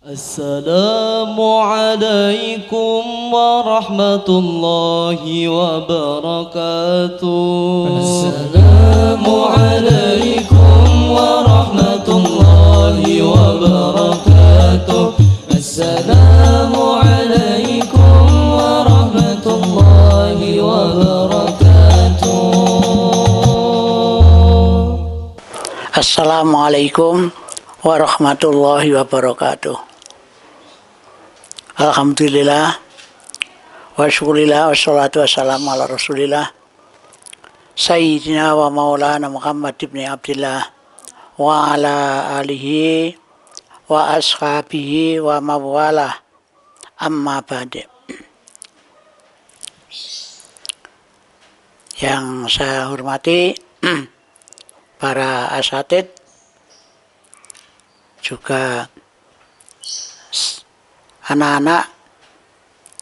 Assalamualaikum warahmatullahi wabarakatuh. Assalamualaikum warahmatullahi wabarakatuh. Assalamualaikum warahmatullahi wabarakatuh. Assalamualaikum warahmatullahi wabarakatuh. Alhamdulillah wa syukurillah wassalatu wassalamu ala rasulillah Sayyidina wa maulana Muhammad ibn Abdillah wa ala alihi wa ashabihi wa mawalah amma ba'd. Yang saya hormati para asatid, juga anak-anak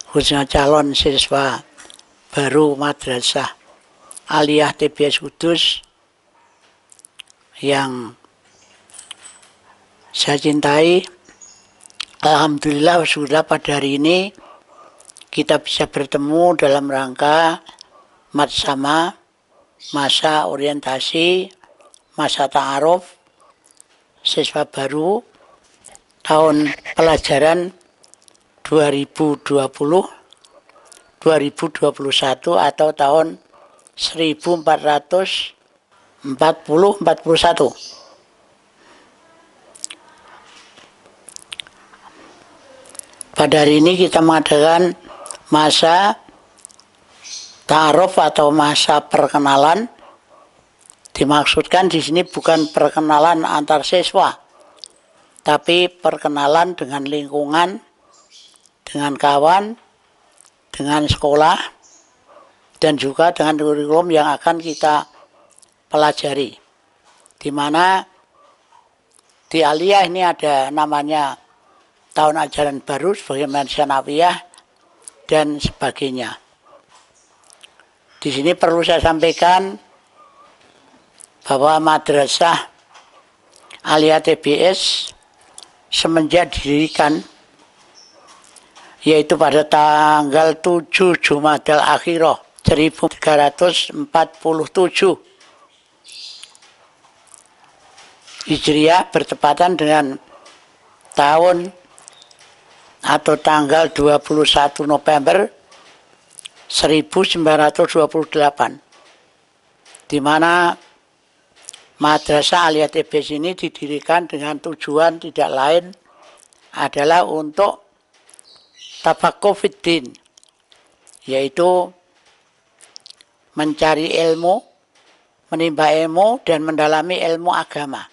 khususnya calon siswa baru Madrasah Aliyah TBS Kudus yang saya cintai. Alhamdulillah sudah pada hari ini kita bisa bertemu dalam rangka matsama, masa orientasi, masa ta'aruf siswa baru tahun pelajaran 2020-2021 atau tahun 1440-41. Pada hari ini kita mengadakan masa ta'aruf atau masa perkenalan. Dimaksudkan di sini bukan perkenalan antar siswa, tapi perkenalan dengan lingkungan, dengan kawan, dengan sekolah, dan juga dengan kurikulum yang akan kita pelajari. Di mana di Aliyah ini ada namanya tahun ajaran baru sebagai Madrasah Sanawiyah dan sebagainya. Di sini perlu saya sampaikan bahwa Madrasah Aliyah TBS semenjak didirikan, yaitu pada tanggal 7 Jumadal Akhirah 1347 Hijriah, bertepatan dengan tahun atau tanggal 21 November 1928, di mana Madrasah Aliyah TBS ini didirikan dengan tujuan tidak lain adalah untuk tafaqquh fiddin, yaitu mencari ilmu, menimba ilmu, dan mendalami ilmu agama.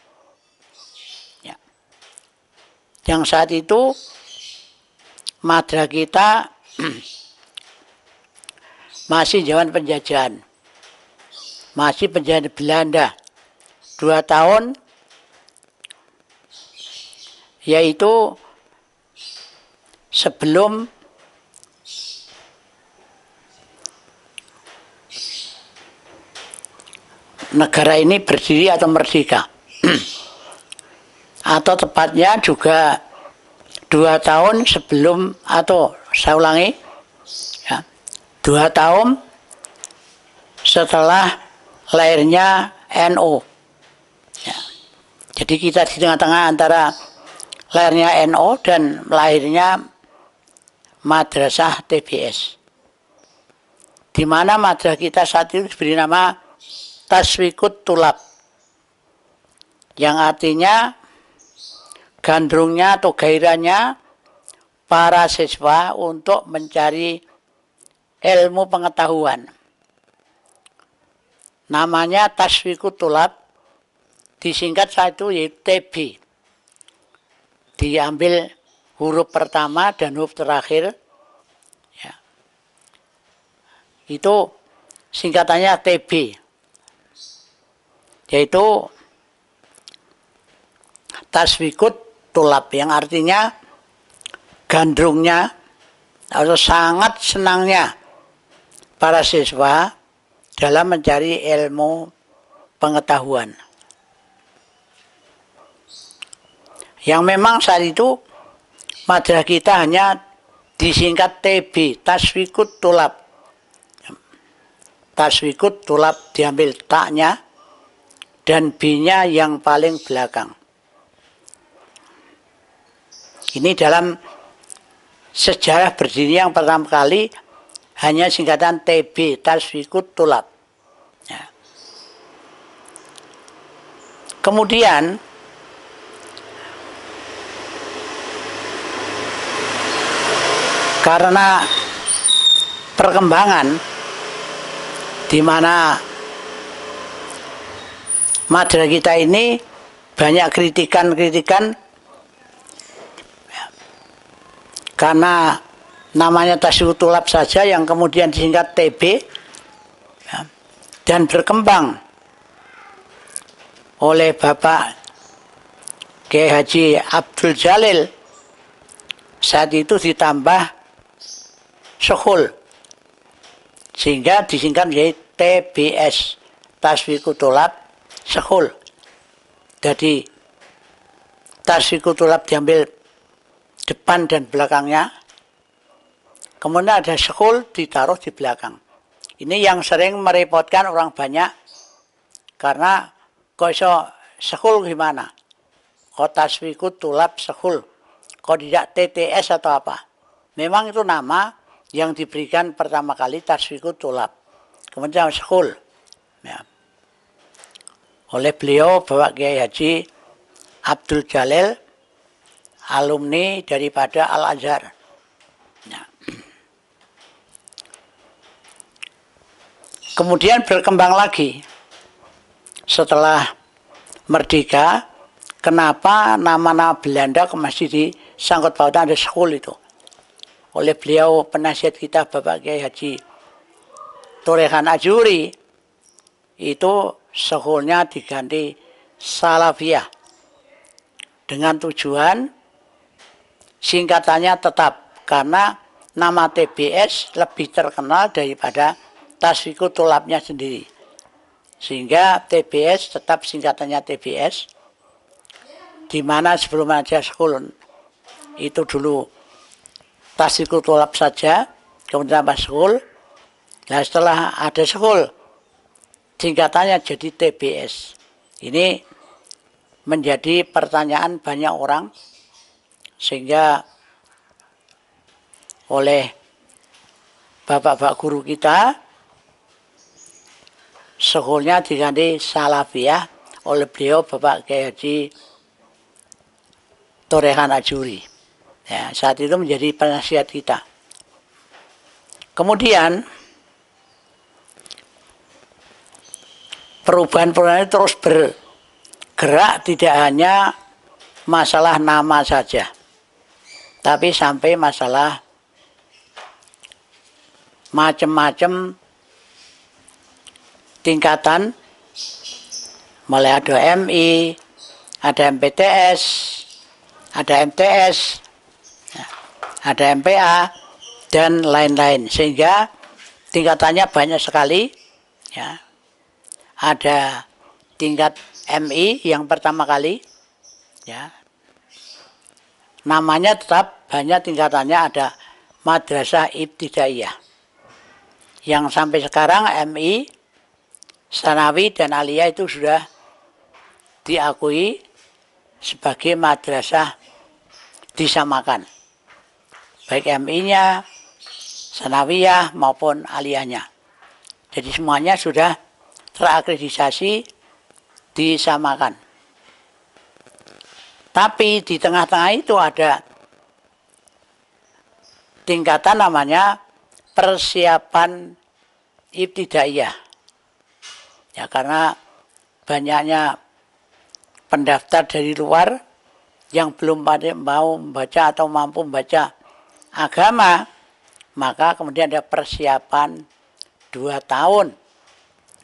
Ya. Yang saat itu madrasah kita masih zaman penjajahan, masih penjajahan Belanda 2 tahun, yaitu sebelum negara ini berdiri atau merdeka. Atau tepatnya juga 2 tahun sebelum, atau saya ulangi, ya, 2 tahun setelah lahirnya NU. Ya. Jadi kita di tengah-tengah antara lahirnya NU dan lahirnya Madrasah TBS, di mana madrasah kita saat itu diberi nama Taswikut Tulab, yang artinya gandrungnya atau gairahnya para siswa untuk mencari ilmu pengetahuan. Namanya Taswikut Tulab, disingkat saat itu yaitu TB. Diambil huruf pertama dan huruf terakhir, ya. Itu singkatannya TB, yaitu Taswikut Tulab, yang artinya gandrungnya atau sangat senangnya para siswa dalam mencari ilmu pengetahuan. Yang memang saat itu madrasah kita hanya disingkat TB, Tasfiqut Tulab. Tasfiqut Tulab diambil taknya dan B-nya yang paling belakang. Ini dalam sejarah berdiri yang pertama kali hanya singkatan TB, Tasfiqut Tulab. Ya. Kemudian karena perkembangan di mana madrasah kita ini banyak kritikan-kritikan karena namanya Tasfiqut Tulab saja yang kemudian disingkat TB ya, dan berkembang oleh Bapak Kiai Haji Abdul Jalil. Saat itu ditambah Sekhul sehingga disingkat menjadi TBS, Tasfiqut Tulab Sekhul. Jadi Tasfiqut Tulab diambil depan dan belakangnya, kemudian ada Sekhul ditaruh di belakang. Ini yang sering merepotkan orang banyak karena kok iso Sekhul gimana? Kok Tasfiqut Tulab Sekhul? Kok tidak TTS atau apa? Memang itu nama yang diberikan pertama kali Tasfiqut Tulab. Kemudian Sekhul. Ya. Oleh beliau Bapak Kiai Haji Abdul Jalil, alumni daripada Al-Azhar. Ya. Kemudian berkembang lagi. Setelah merdeka, kenapa nama-nama Belanda masih disangkut pautan ada Sekhul itu? Oleh beliau penasihat kita Bapak Kiai Haji Torehan Ajuri, itu Sekhulnya diganti Salafiyah dengan tujuan singkatannya tetap karena nama TBS lebih terkenal daripada Tasfiqut Tulabnya sendiri, sehingga TBS tetap singkatannya TBS, di mana sebelum ada Sekhul itu dulu Tasfiqut Tulab saja, kemudian tambah Sekhul. Nah setelah ada Sekhul, singkatannya jadi TBS. Ini menjadi pertanyaan banyak orang, sehingga oleh bapak-bapak guru kita, Sekhulnya diganti Salafiyah oleh beliau Bapak Kiai Haji Torehan Ajuri. Ya, saat itu menjadi penasihat kita. Kemudian perubahan-perubahan terus bergerak, tidak hanya masalah nama saja, tapi sampai masalah macam-macam tingkatan, mulai ada MI, ada MPTS, ada MTS, ada MPA, dan lain-lain, sehingga tingkatannya banyak sekali. Ya. Ada tingkat MI yang pertama kali, ya. Namanya tetap banyak tingkatannya, ada Madrasah Ibtidaiyah, yang sampai sekarang MI, Sanawi, dan Aliyah itu sudah diakui sebagai madrasah disamakan, baik MI-nya, Sanawiyah maupun Aliyahnya. Jadi semuanya sudah terakreditasi, disamakan. Tapi di tengah-tengah itu ada tingkatan namanya persiapan ibtidaiyah. Ya, karena banyaknya pendaftar dari luar yang belum mau membaca atau mampu membaca agama, maka kemudian ada persiapan 2 tahun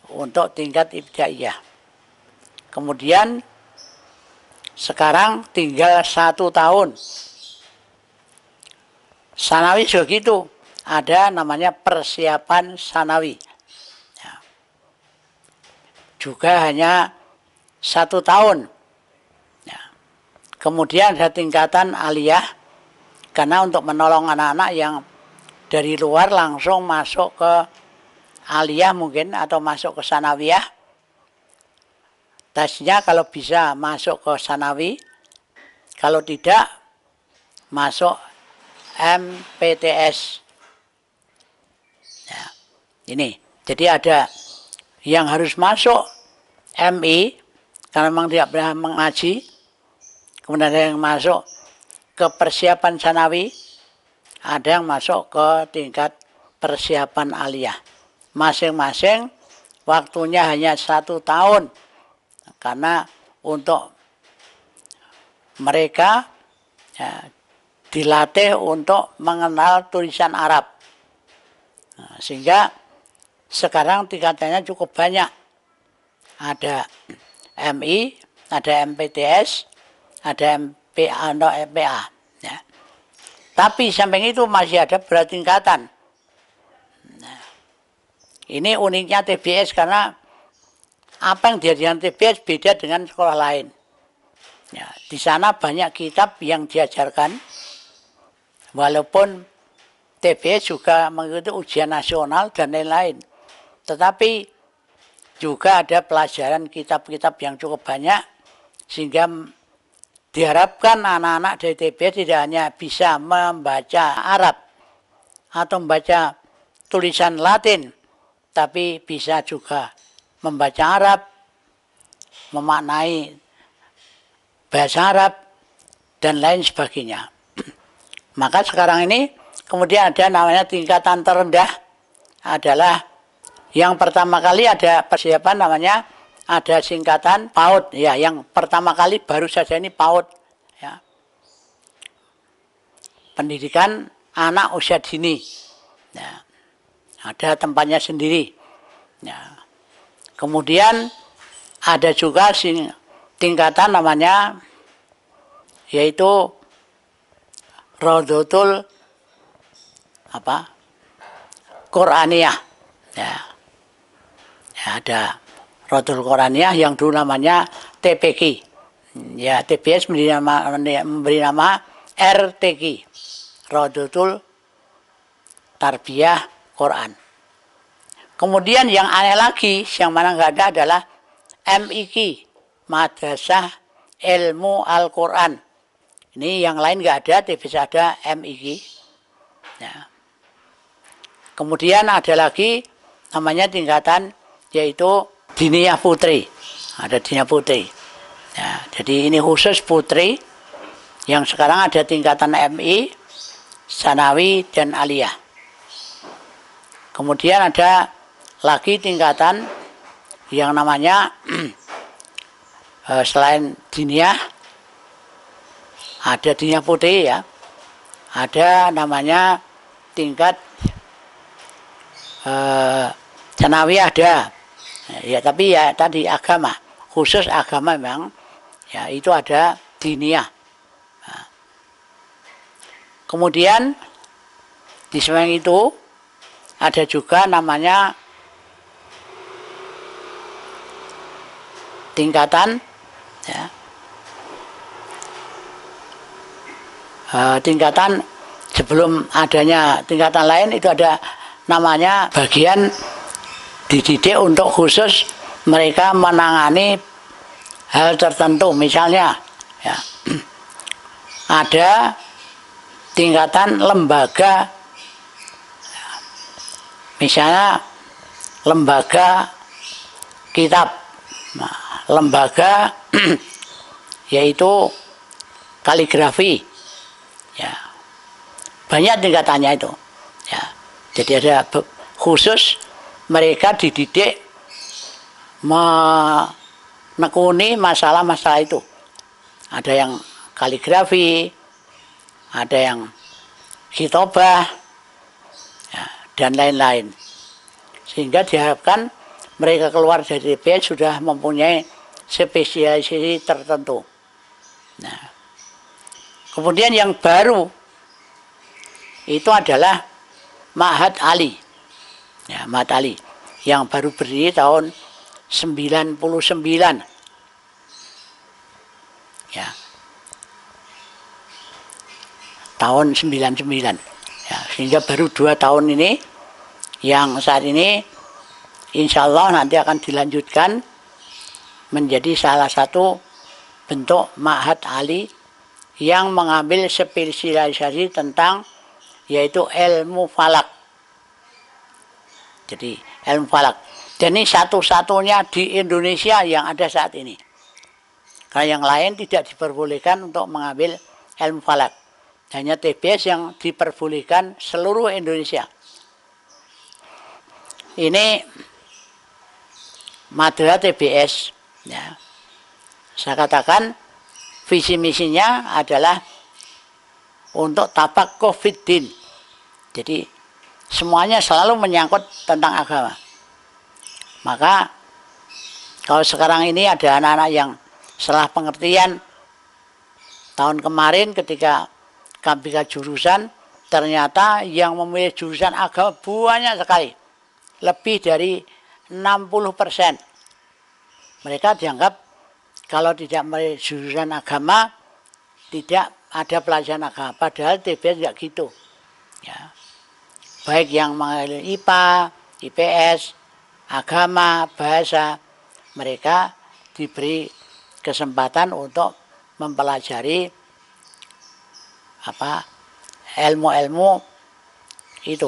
untuk tingkat ibtidaiyah. Kemudian sekarang tinggal 1 tahun. Sanawi juga gitu, ada namanya persiapan Sanawi. Ya. Juga hanya 1 tahun. Ya. Kemudian ada tingkatan aliyah, karena untuk menolong anak-anak yang dari luar langsung masuk ke aliyah mungkin atau masuk ke sanawiyah. Tesnya kalau bisa masuk ke sanawi, kalau tidak masuk MPTS. Ya, ini jadi ada yang harus masuk MI karena memang tidak pernah mengaji, kemudian ada yang masuk ke persiapan sanawi, ada yang masuk ke tingkat persiapan aliyah. Masing-masing waktunya hanya 1 tahun karena untuk mereka ya, dilatih untuk mengenal tulisan Arab. Nah, sehingga sekarang tingkatannya cukup banyak. Ada MI, ada MPTS, ada MPA atau MPA. Ya. Tapi samping itu masih ada bertingkatan. Nah, ini uniknya TBS karena apa yang diajarkan TBS beda dengan sekolah lain. Ya, di sana banyak kitab yang diajarkan, walaupun TBS juga mengikuti ujian nasional dan lain-lain. Tetapi juga ada pelajaran kitab-kitab yang cukup banyak, sehingga diharapkan anak-anak dari TBS tidak hanya bisa membaca Arab atau membaca tulisan Latin, tapi bisa juga membaca Arab, memaknai bahasa Arab, dan lain sebagainya. Maka sekarang ini kemudian ada namanya tingkatan terendah adalah yang pertama kali ada persiapan namanya ada singkatan PAUD ya, yang pertama kali baru saja ini PAUD ya. Pendidikan anak usia dini. Ya. Ada tempatnya sendiri. Ya. Kemudian ada juga tingkatan namanya yaitu Rodotul Quraniyah. Ya. Ya, ada Rodotul Quraniyah yang dulu namanya TPQ. Ya, TBS memberi nama RTQ. Rodotul Tarbiyah Quran. Kemudian yang aneh lagi, yang mana nggak ada adalah MIQ, Madrasah Ilmu Al-Quran. Ini yang lain nggak ada, TBS ada MIQ. Ya. Kemudian ada lagi namanya tingkatan yaitu Diniyah Putri. Ada Diniyah Putri. Ya, jadi ini khusus putri yang sekarang ada tingkatan MI, Sanawi, dan Aliyah. Kemudian ada lagi tingkatan yang namanya selain Diniyah, ada Diniyah Putri ya, ada namanya tingkat Sanawi ada, ya tapi ya tadi agama, khusus agama memang, ya itu ada Diniyah. Nah. Kemudian di samping itu ada juga namanya tingkatan, ya, tingkatan sebelum adanya tingkatan lain itu ada namanya bagian dididik untuk khusus mereka menangani hal tertentu. Misalnya ya, ada tingkatan lembaga, misalnya lembaga kitab, nah, lembaga yaitu kaligrafi ya, banyak tingkatannya itu ya. Jadi ada khusus mereka dididik menekuni masalah-masalah itu. Ada yang kaligrafi, ada yang khitobah, ya, dan lain-lain. Sehingga diharapkan mereka keluar dari TBS sudah mempunyai spesialisasi tertentu. Nah, kemudian yang baru itu adalah Ma'had Ali. Ya, Ma'had Ali yang baru berdiri tahun 99. Ya. tahun 99. Ya, sehingga baru 2 tahun ini yang saat ini insya Allah nanti akan dilanjutkan menjadi salah satu bentuk Ma'had Ali yang mengambil spesialisasi tentang yaitu ilmu falak. Jadi ilmu falak. Dan ini satu-satunya di Indonesia yang ada saat ini. Karena yang lain tidak diperbolehkan untuk mengambil ilmu falak. Hanya TBS yang diperbolehkan seluruh Indonesia. Ini Madura TBS. Ya. Saya katakan visi misinya adalah untuk tabakuh fiddin. Jadi semuanya selalu menyangkut tentang agama. Maka kalau sekarang ini ada anak-anak yang setelah pengertian tahun kemarin ketika kami jurusan, ternyata yang memilih jurusan agama banyak sekali. Lebih dari 60%. Mereka dianggap kalau tidak memilih jurusan agama, tidak ada pelajaran agama. Padahal TBS tidak gitu. Ya. Baik yang memilih IPA, IPS, agama, bahasa, mereka diberi kesempatan untuk mempelajari ilmu-ilmu itu,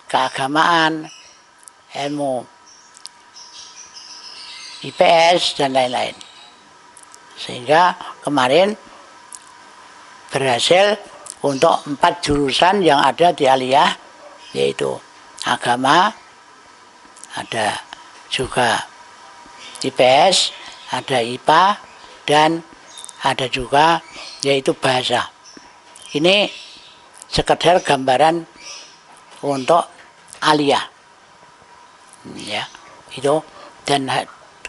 keagamaan, ilmu IPS dan lain-lain. Sehingga kemarin berhasil untuk 4 jurusan yang ada di Aliyah, yaitu agama, ada juga IPS, ada IPA, dan ada juga yaitu bahasa. Ini sekedar gambaran untuk Aliyah. Ya, itu. Dan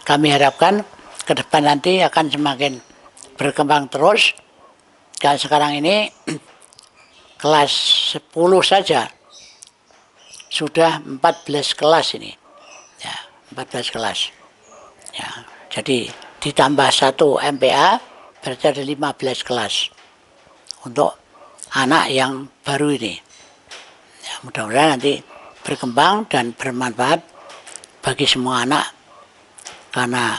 kami harapkan ke depan nanti akan semakin berkembang terus. Dan sekarang ini kelas 10 saja sudah 14 kelas ini. Ya, 14 kelas. Ya, jadi ditambah 1 MPA berarti ada 15 kelas untuk anak yang baru ini. Ya, mudah-mudahan nanti berkembang dan bermanfaat bagi semua anak. Karena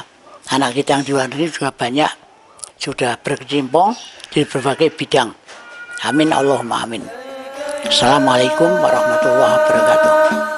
anak kita yang di luar negeri juga banyak sudah berkecimpung di berbagai bidang. Amin Allahumma amin. Assalamualaikum warahmatullahi wabarakatuh.